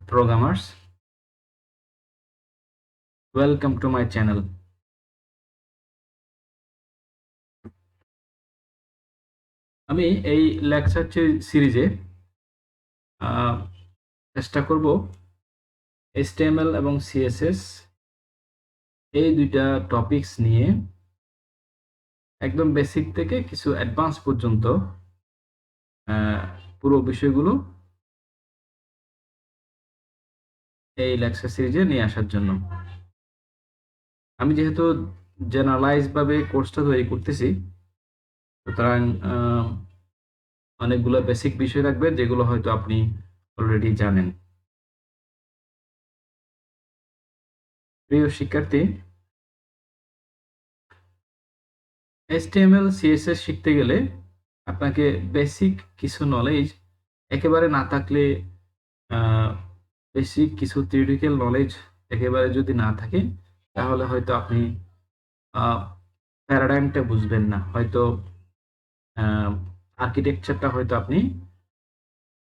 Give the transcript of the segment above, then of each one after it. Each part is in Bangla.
programmers. Welcome to my channel. আমি এই লেকচার সিরিজে চেষ্টা করব HTML এবং CSS এই দুইটা টপিকস নিয়ে একদম বেসিক থেকে কিছু অ্যাডভান্স পর্যন্ত পুরো বিষয়গুলো এই লেকচার সিরিজে নিয়ে আসার জন্য। আমি যেহেতু জেনারেলাইজ ভাবে কোর্সটা তৈরি করতেছি, সুতরাং অনেকগুলো বেসিক বিষয় থাকবে যেগুলো হয়তো আপনি অলরেডি জানেন। প্রিয় শিক্ষার্থী, HTML CSS শিখতে গেলে আপনাকে বেসিক কিছু নলেজ একেবারে না থাকলে, বেসিক কিছু থিওরিটিক্যাল নলেজ একেবারে যদি না থাকে, তাহলে হয়তো আপনি প্যারাডাইমটা বুঝবেন না, হয়তো আর্কিটেকচারটা হয়তো আপনি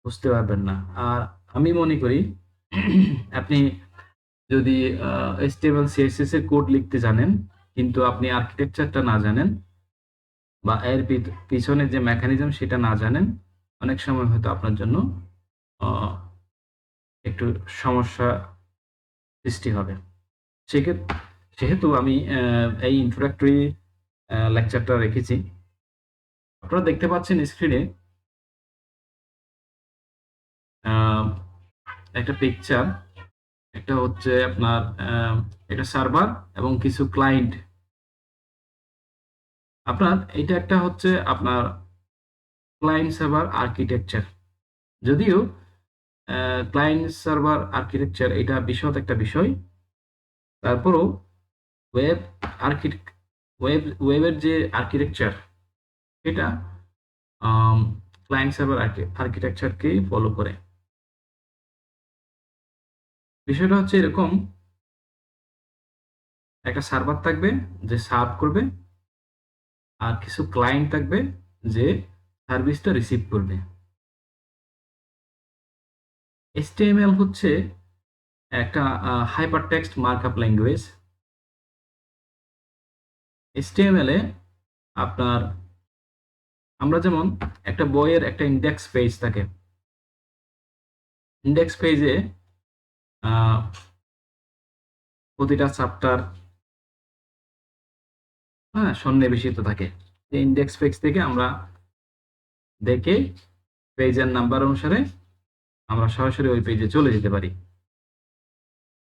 বুঝতে পারবেন না। আর আমি মনে করি আপনি যদি HTML CSS এর কোড লিখতে জানেন কিন্তু আপনি আর্কিটেকচারটা না জানেন বা এর পিছনে যে মেকানিজম সেটা না জানেন, অনেক সময় হয়তো আপনার জন্য একটু সমস্যা সৃষ্টি হবে। সেহেতু আমি এই ইন্ট্রোডাক্টরি লেকচারটা রেখেছি। আপনারা দেখতে পাচ্ছেন স্ক্রিনে একটা পিকচার। একটা হচ্ছে আপনার এটা সার্ভার এবং কিছু ক্লায়েন্ট। আপনার এটা একটা হচ্ছে আপনার ক্লায়েন্ট সার্ভার আর্কিটেকচার। যদিও ক্লায়েন্ট সার্ভার আর্কিটেকচার এটা বিশদ একটা বিষয়, তারপরও ওয়েব ওয়েবের যে আর্কিটেকচার এটা ক্লায়েন্ট সার্ভার আর্কিটেকচারকে ফলো করে। বিষয়টা হচ্ছে এরকম, একটা সার্ভার থাকবে যে সার্ভ করবে, আর কিছু ক্লায়েন্ট থাকবে যে সার্ভিসটা রিসিভ করবে। HTML হচ্ছে একটা হাইপারটেক্সট মার্কআপ ল্যাঙ্গুয়েজ। HTML এ আপনার আমরা যেমন একটা বইয়ের একটা ইন্ডেক্স পেজ থাকে, ইন্ডেক্স পেজে প্রতিটা চ্যাপ্টার সন্নিবেশিত থাকে। এই ইন্ডেক্স পেজ থেকে আমরা দেখে পেজের নাম্বার অনুসারে আমরা সরাসরি ওই পেজে চলে যেতে পারি।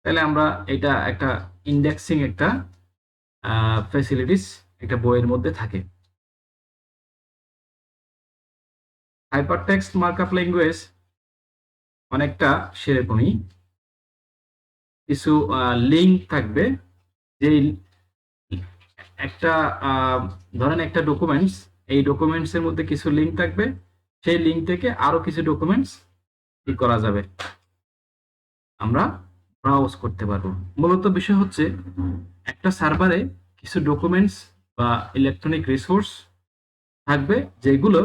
তাহলে আমরা এটা একটা ইন্ডেক্সিং একটা ফ্যাসিলিটিস একটা বইয়ের মধ্যে থাকে। হাইপারটেক্সট মার্কআপ ল্যাঙ্গুয়েজ অনেকটা সেরকমই। কিছু লিঙ্ক থাকবে, যে একটা ধরেন একটা ডকুমেন্টস, এই ডকুমেন্টস এর মধ্যে কিছু লিঙ্ক থাকবে, সেই লিঙ্ক থেকে আরো কিছু ডকুমেন্টস কি করা যাবে, আমরা ব্রাউজ করতে পারবো। মূলত বিষয় হচ্ছে একটা সার্ভারে কিছু ডকুমেন্টস বা ইলেকট্রনিক রিসোর্স থাকবে যেগুলো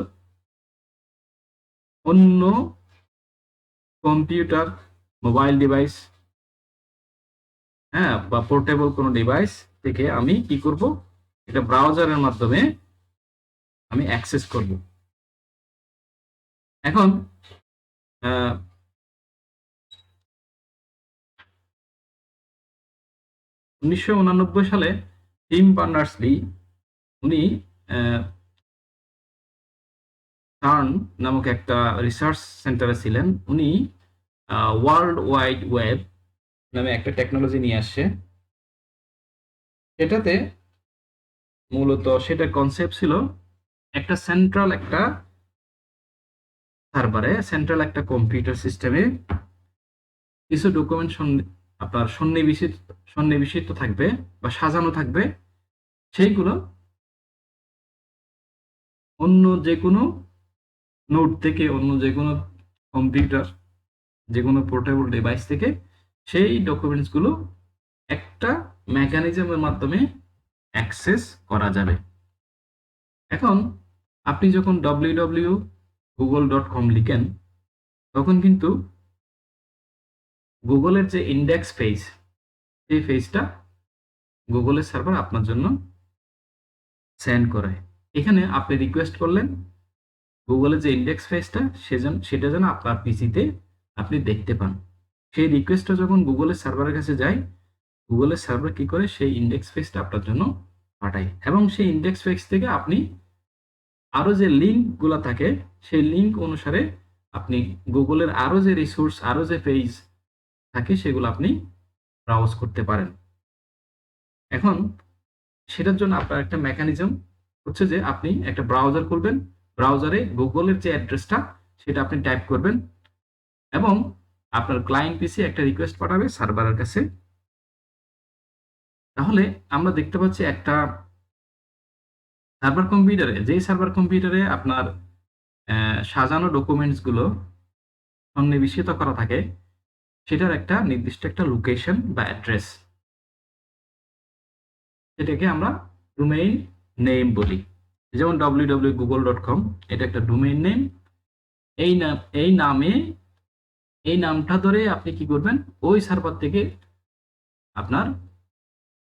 অন্য কম্পিউটার, মোবাইল ডিভাইস, বা পোর্টেবল কোনো ডিভাইস থেকে আমি কি করব, এটা ব্রাউজারের মাধ্যমে আমি অ্যাক্সেস করব। এখন 1989 সালে টিম বার্নার্স-লি উনি টার্ন নামক একটা রিসার্চ সেন্টারে ছিলেন। উনি ওয়ার্ল্ড ওয়াইড ওয়েব নামে একটা টেকনোলজি নিয়ে আসছে। সেটাতে মূলত সেটা কনসেপ্ট ছিল একটা সেন্ট্রাল একটা সার্ভারে, সেন্ট্রাল একটা কম্পিউটার সিস্টেমে কিছু ডকুমেন্ট আপনার সন্নিবেশিত থাকবে বা সাজানো থাকবে। সেইগুলো অন্য যে কোনো নোড থেকে, অন্য যে কোনো কম্পিউটার, যে কোনো পোর্টেবল ডিভাইস থেকে সেই ডকুমেন্টসগুলো একটা মেকানিজমের মাধ্যমে অ্যাক্সেস করা যাবে। এখন আপনি যখন www.google.com লিখেন, তখন কিন্তু গুগলের যে ইন্ডেক্স পেজ, সেই পেজটা গুগলের সার্ভার আপনার জন্য সেন্ড করে। এখানে আপনি রিকোয়েস্ট করলেন গুগলের যে ইন্ডেক্স পেজটা সেটা যেন আপনার পিসিতে আপনি দেখতে পান। সেই রিকোয়েস্টটা যখন গুগলের সার্ভারের কাছে যায়, গুগলের সার্ভার কি করে সেই ইন্ডেক্স পেজটা আপনার জন্য পাঠায়, এবং সেই ইন্ডেক্স পেজ থেকে আপনি আরো যে লিঙ্ক গুলা থাকে সেই লিঙ্ক অনুসারে আপনি গুগলের আরো যে রিসোর্স, আরো যে পেজ থাকে সেগুলো আপনি ব্রাউজ করতে পারেন। এখন সেটার জন্য আপনার একটা মেকানিজম হচ্ছে যে আপনি একটা ব্রাউজার খুলবেন, ব্রাউজারে গুগলের যে অ্যাড্রেসটা সেটা আপনি টাইপ করবেন, এবং আপনার ক্লায়েন্ট পিসি একটা রিকোয়েস্ট পাঠাবে সার্ভারের কাছে। তাহলে আমরা দেখতে পাচ্ছি একটা সার্ভার কম্পিউটারে, যেই সার্ভার কম্পিউটারে আপনার সাজানো ডকুমেন্টস গুলো সন্নিবেশিত করা থাকে, সেটার একটা নির্দিষ্ট একটা লোকেশন বা অ্যাড্রেস, এটাকে আমরা ডোমেইন নেম বলি। যেমন www.google.com, এটা একটা ডোমেইন নেম। এই নামটা ধরে আপনি কি করবেন, ওই সার্ভার থেকে আপনার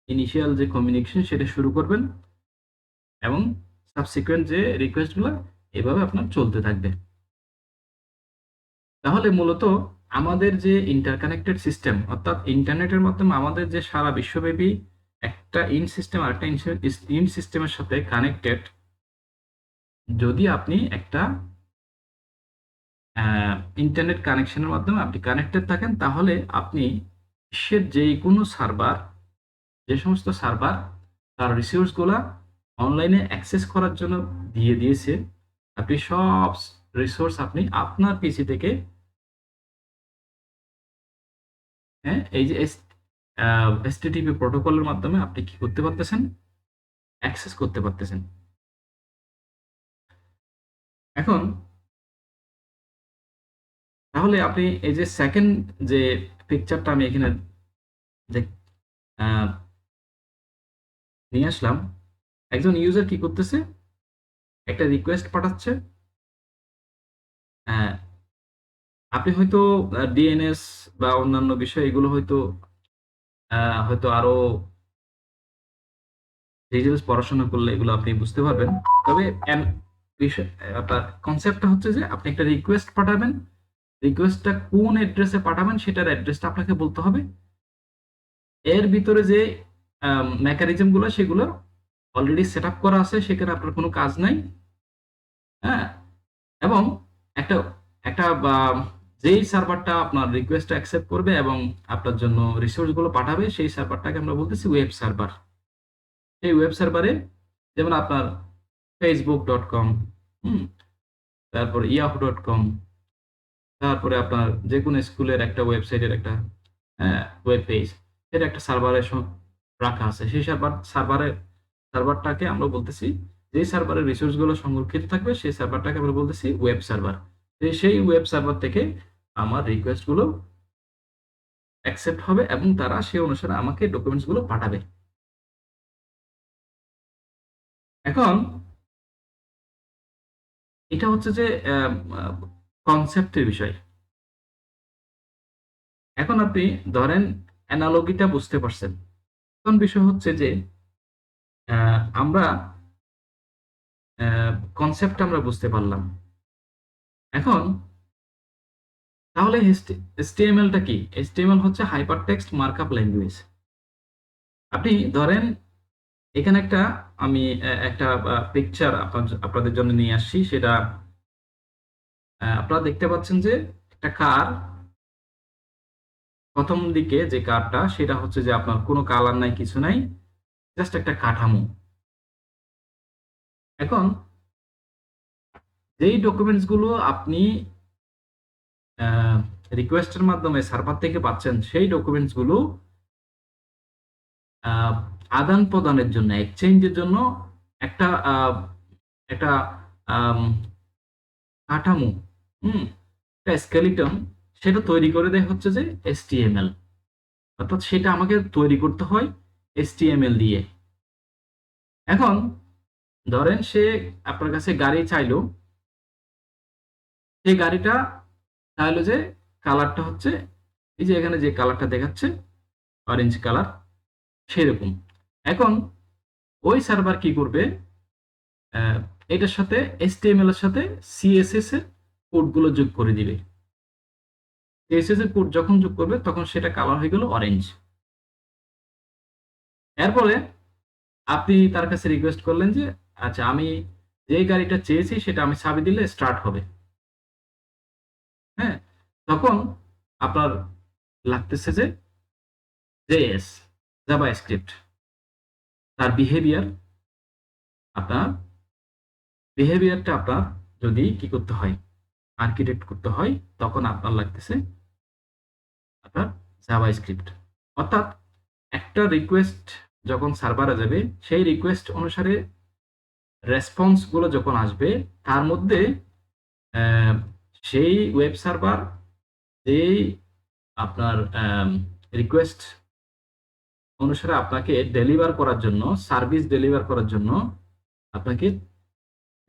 ইনিশিয়াল যে কমিউনিকেশন সেটা শুরু করবেন, এবং সাবসিকুয়েন্ট যে রিকোয়েস্টগুলো এভাবে আপনার চলতে থাকবে। তাহলে মূলত আমাদের যে ইন্টারকানেক্টেড সিস্টেম, অর্থাৎ ইন্টারনেটের মাধ্যমে আমাদের যে সারা বিশ্বব্যাপী একটা ইন সিস্টেম আর একটা ইন সিস্টেমের সাথে কানেক্টেড, যদি আপনি একটা ইন্টারনেট কানেকশনের মাধ্যমে আপনি কানেক্টেড থাকেন, তাহলে আপনি বিশ্বের যে কোনো সার্ভার, যে সমস্ত সার্ভার তার রিসোর্স গুলা অনলাইনে অ্যাক্সেস করার জন্য দিয়ে দিয়েছে, আপনি সব রিসোর্স আপনি আপনার পিসি থেকে, হ্যাঁ, এই যে HTTP প্রোটোকলের মাধ্যমে আপনি কি করতে পারতেছেন, অ্যাক্সেস করতে পারতেছেন। এখন তাহলে আপনি এই যে সেকেন্ড যে পিকচারটা আমি এখানে আহ, নিয়ে আসলাম, একজন ইউজার কি করতেছে, একটা রিকোয়েস্ট পাঠাচ্ছে। হ্যাঁ, আপনি হয়তো ডিএনএস বা অন্যান্য বিষয় এগুলো হয়তো হয়তো আরো ডিটেলস পড়াশোনা করলে এগুলো আপনি বুঝতে পারবেন। তবে বিষয়, আপনার কনসেপ্টটা হচ্ছে যে আপনি একটা রিকোয়েস্ট পাঠাবেন, রিকোয়েস্টটা কোন অ্যাড্রেসে পাঠাবেন সেটার অ্যাড্রেসটা আপনাকে বলতে হবে। এর ভিতরে যে মেকানিজম গুলো সেগুলো অলরেডি সেট আপ করা আছে, সেখানে আপনার কোনো কাজ নাই। হ্যাঁ, এবং একটা একটা যেই সার্ভারটা আপনার রিকোয়েস্ট অ্যাকসেপ্ট করবে এবং আপনার জন্য রিসোর্স গুলো পাঠাবে, সেই সার্ভারটাকে আমরা বলতেছি ওয়েব সার্ভার। সেই ওয়েব সার্ভারে যেমন আপনার facebook.com, তারপর yahoo.com, তারপরে আপনার যে কোনো স্কুলের একটা ওয়েবসাইটের একটা ওয়েব পেজ, সেটা একটা সার্ভারে রাখা আছে। সেই সার্ভারটাকে আমরা বলতেছি, যে সার্ভারের রিসোর্স গুলো সংরক্ষিত থাকবে সেই সার্ভারটাকে আমরা বলতেছি ওয়েব সার্ভার। সেই ওয়েব সার্ভার থেকে আমার রিকোয়েস্ট গুলো অ্যাকসেপ্ট হবে এবং তারা সেই অনুসারে আমাকে ডকুমেন্টস গুলো পাঠাবে। এখন এটা হচ্ছে যে কনসেপ্টের বিষয়। এখন আপনি ধরেন অ্যানালজিটা বুঝতে পারছেন। এখন বিষয় হচ্ছে যে আমরা কনসেপ্ট আমরা বুঝতে পারলাম। এখন তাহলে HTML-টা কি? HTML হচ্ছে হাইপার টেক্সট মার্কআপ ল্যাঙ্গুয়েজ। আপনি ধরেন এখানে আমি একটা পিকচার আপনাদের জন্য নিয়ে আসছি। সেটা আপনারা দেখতে পাচ্ছেন যে একটা কার, প্রথম দিকে যে কারটা সেটা হচ্ছে যে আপনার কোনো কালার নাই, কিছু নাই, জাস্ট একটা কাঠামো। এখন যেই ডকুমেন্টস গুলো আপনি রিকোয়েস্টের মাধ্যমে সার্ভার থেকে পাচ্ছেন, সেই ডকুমেন্টস গুলো আদান প্রদানের জন্য, এক্সচেঞ্জের জন্য একটা একটা আম, কাঠামো, হুম একটা স্কেলিটন, সেটা তৈরি করে দেয় হচ্ছে যে HTML। অর্থাৎ সেটা আমাকে তৈরি করতে হয় HTML দিয়ে। এখন ধরেন সে আপনার কাছে গাড়ি চাইলো, সেই গাড়িটা চাইলো যে কালারটা হচ্ছে এই যে এখানে যে কালারটা দেখাচ্ছে অরেঞ্জ কালার সেরকম। এখন ওই সার্ভার কি করবে, এটার সাথে HTML এর সাথে CSS এর কোডগুলো যোগ করে দিবে। CSS এর কোড যখন যোগ করবে তখন সেটা কালার হয়ে গেল অরেঞ্জ। এরপরে আপনি তার কাছে রিকোয়েস্ট করলেন যে আচ্ছা আমি যে গাড়িটা চেয়েছি সেটা আমি চাবি দিলে স্টার্ট হবে। হ্যাঁ, তখন আপনার লাগতেছে যে জেএস জাভাস্ক্রিপ্ট, তার আপনার বিহেভিয়ারটা আপনার যদি কি করতে হয়, আর্কিটেক্ট করতে হয়, তখন আপনার লাগতেছে আপনার জাভাস্ক্রিপ্ট। অর্থাৎ একটা রিকোয়েস্ট যখন সার্ভারে যাবে সেই রিকোয়েস্ট অনুসারে রেসপন্স গুলো যখন আসবে তার মধ্যে সেই ওয়েব সার্ভার যেই আপনার রিকোয়েস্ট অনুসারে আপনাকে ডেলিভার করার জন্য, সার্ভিস ডেলিভার করার জন্য আপনাকে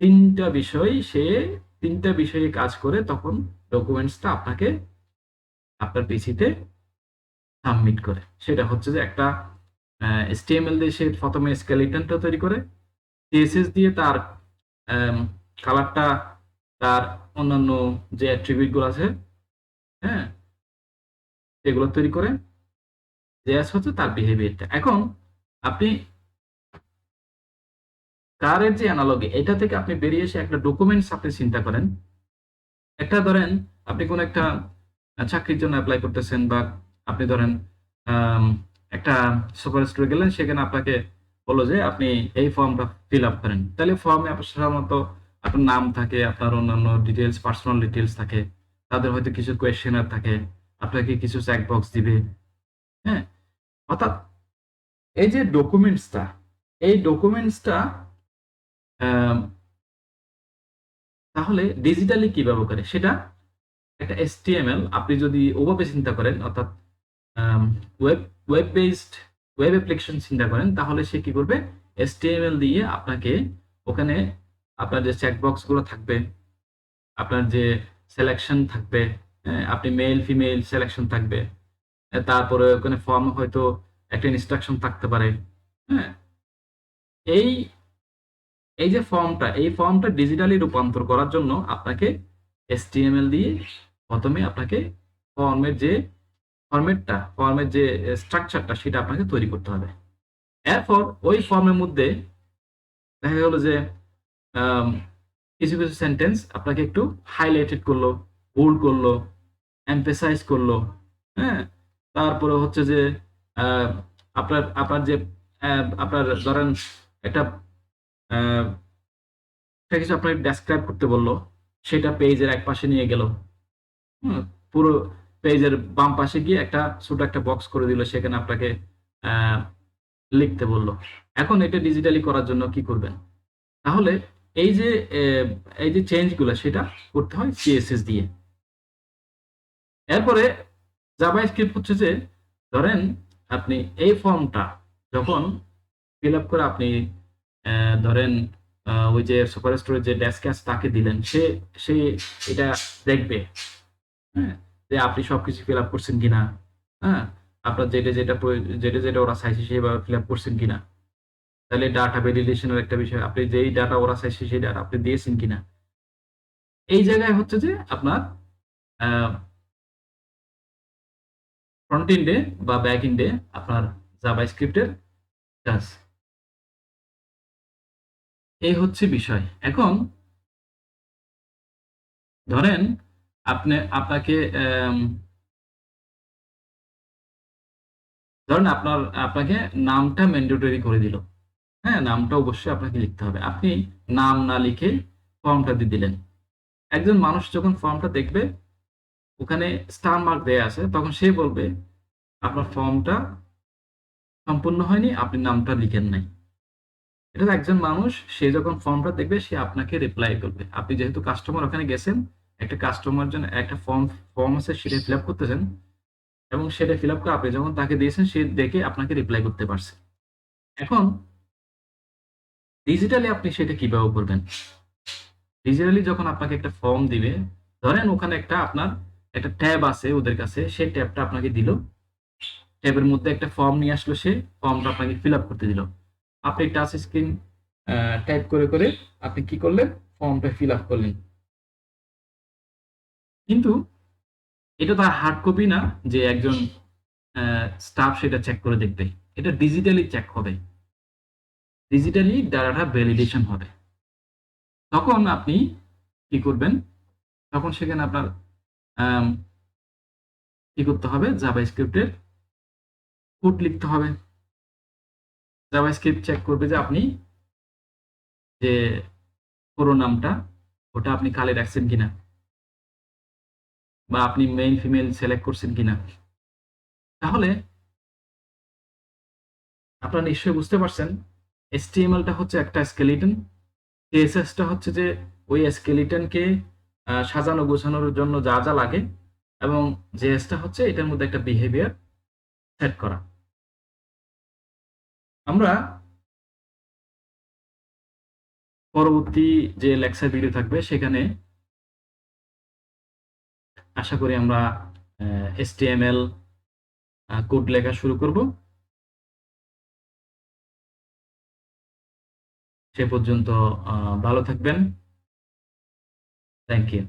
তিনটা বিষয়, সে তিনটা বিষয়ে কাজ করে তখন ডকুমেন্টসটা আপনাকে আপনার পিসিতে সাবমিট করে। সেটা হচ্ছে যে একটা HTML দিয়ে সে প্রথমে স্কেলেটনটা তৈরি করে, CSS দিয়ে তার কালারটা, তার অন্যান্য যে অ্যাট্রিবিউট গুলো আছে, হ্যাঁ, সেগুলো তৈরি করে। JS হচ্ছে তার বিহেভিয়ারটা। এখন আপনি কারের যে অ্যানালজি, এটা থেকে আপনি বেরিয়ে এসে একটা ডকুমেন্টস আপনি চিন্তা করেন। একটা ধরেন আপনি কোন একটা চাকরির জন্য এপ্লাই করতেছেন, বা আপনি ধরেন আম, একটা সুপার স্টোরে গেলেন, সেখানে আপনাকে বললো যে আপনি এই ফর্মটা ফিল আপ করেন। তাহলে ফর্মে আপনার সাধারণত আপনার নাম থাকে, আপনার অন্যান্য ডিটেলস, পার্সোনাল ডিটেলস থাকে, তাদের হয়তো কিছু কোয়েশ্চেনার থাকে, আপনাকে কিছু চেক বক্স দিবে। হ্যাঁ, অর্থাৎ এই যে ডকুমেন্টসটা, এই ডকুমেন্টসটা তাহলে ডিজিটালি কিভাবে করে সেটা একটা HTML আপনি যদি ওভাবে চিন্তা করেন, অর্থাৎ web web based web application চিন্তা করেন, তাহলে সে কি করবে, HTML দিয়ে আপনাকে ওখানে আপনার যে চেকবক্স গুলো থাকবে, আপনার যে সিলেকশন থাকবে, আপনি মেল ফিমেল সিলেকশন থাকবে, তারপরে ওখানে ফর্ম হয়তো একটা ইনস্ট্রাকশন থাকতে পারে। হ্যাঁ, এই এই যে ফর্মটা, এই ফর্মটা ডিজিটালি রূপান্তর করার জন্য আপনাকে HTML দিয়ে প্রথমে আপনাকে ফর্মের যে ফর্মের যে স্ট্রাকচারটা সেটা আপনাকে তৈরি করতে হবে। এরপর ওই ফর্মের মধ্যে দেখা গেল যে আম, কিছু কিছু সেন্টেন্স আপনাকে একটু হাইলাইটেড করলো, বোল্ড করলো, এমফেসাইজ করলো। হ্যাঁ, তারপরে হচ্ছে যে আহ, আপনার আপনার যে আপনার ধরেন একটা একটা কিছু আপনাকে ডেসক্রাইব করতে বললো, সেটা পেজের এক পাশে নিয়ে গেল। হুম, পুরো পেজের বাম পাশে গিয়ে একটা ছোট একটা বক্স করে দিল, সেখানে আপনাকে আহ, লিখতে বললো। এখন এটা ডিজিটালি করার জন্য কি করবেন, তাহলে এই যে আহ, এই যে চেঞ্জ গুলো সেটা করতে হয় CSS দিয়ে। এরপরে জাভাস্ক্রিপ্ট হচ্ছে যে ধরেন আপনি এই ফর্মটা যখন ফিল আপ করে আপনি ধরেন ওই যে সুপার স্টোরের যে ডেস্ক আছে তাকে দিলেন, সে সে এটা দেখবে, হ্যাঁ, যে আপনি সবকিছু ফিল আপ করছেন কিনা। হ্যাঁ, আপনার যেটা যেটা ওরা চাইছে সেভাবে ফিল আপ করছেন কিনা। তাহলে ডাটা ভ্যালিডেশনের একটা বিষয়, আপনি যেই ডাটা ওরা চাইছে সেই ডাটা আপনি দিয়েছেন কিনা। এই জায়গায় হচ্ছে যে আপনার ফ্রন্ট এন্ডে বা ব্যাক এন্ডে আপনার জাভাস্ক্রিপ্টের কাজ। এই হচ্ছে বিষয়। এখন ধরেন আপনাকে ধরেন আপনাকে নামটা ম্যান্ডেটরি করে দিল। হ্যাঁ, নামটা অবশ্যই আপনাকে লিখতে হবে। আপনি নাম না লিখে ফর্মটা দিয়ে দিলেন। একজন মানুষ যখন ফর্মটা দেখবে, ওখানে স্টার মার্ক দেয়া আছে, তখন সে বলবে আপনার ফর্মটা সম্পূর্ণ হয়নি, আপনি নামটা লিখেন নাই। এটা একজন মানুষ, সে যখন ফর্মটা দেখবে সে আপনাকে রিপ্লাই করবে। আপনি যেহেতু কাস্টমার ওখানে গেছেন, একটা কাস্টমার জন্য একটা ফর্ম আছে, সেটা ফিল আপ করতেছেন, এবং সেটা ফিল আপ করে আপনি যখন তাকে দিয়েছেন সে দেখে আপনাকে রিপ্লাই করতে পারছে। এখন ডিজিটালি আপনি সেটা কিভাবে করবেন, ডিজিটালি যখন আপনাকে একটা ফর্ম দিবে, ধরেন ওখানে একটা আপনার একটা ট্যাব আছে ওদের কাছে, সেই ট্যাবটা আপনাকে দিল, ট্যাবের মধ্যে একটা ফর্ম নিয়ে আসলো, সে ফর্মটা আপনাকে ফিল আপ করতে দিল। আপনি টাচ স্ক্রিন টাইপ করে করে আপনি কি করলেন, ফর্মটা ফিল আপ করলেন। কিন্তু এটা তো হার্ড কপি না যে একজন স্টাফ সেটা চেক করে দেখবে। এটা ডিজিটালি চেক হবে, ডিজিটালি ডাটাটা ভ্যালিডেশন হবে। তখন আপনি কি করবেন, তখন সেখানে আপনার আম, কি করতে হবে, জাভাস্ক্রিপ্টের কোড লিখতে হবে। জাভাস্ক্রিপ্ট চেক করবে যে আপনি যে পুরো নামটা ওটা আপনি খালি রাখছেন কিনা, বা আপনি মেল ফিমেল সিলেক্ট করছেন কিনা। তাহলে আপনারা নিশ্চয়ই বুঝতে পারছেন, HTML টা হচ্ছে একটা স্কেলিটন, CSS টা হচ্ছে যে ওই স্কেলিটনকে সাজানো গোছানোর জন্য যা যা লাগে, এবং JS টা হচ্ছে এটার মধ্যে একটা বিহেভিয়ার সেট করা। আমরা পরবর্তী যে লেকচার ভিডিও থাকবে সেখানে আশা করি আমরা HTML কোড লেখা শুরু করব। সে পর্যন্ত ভালো থাকবেন। Thank you.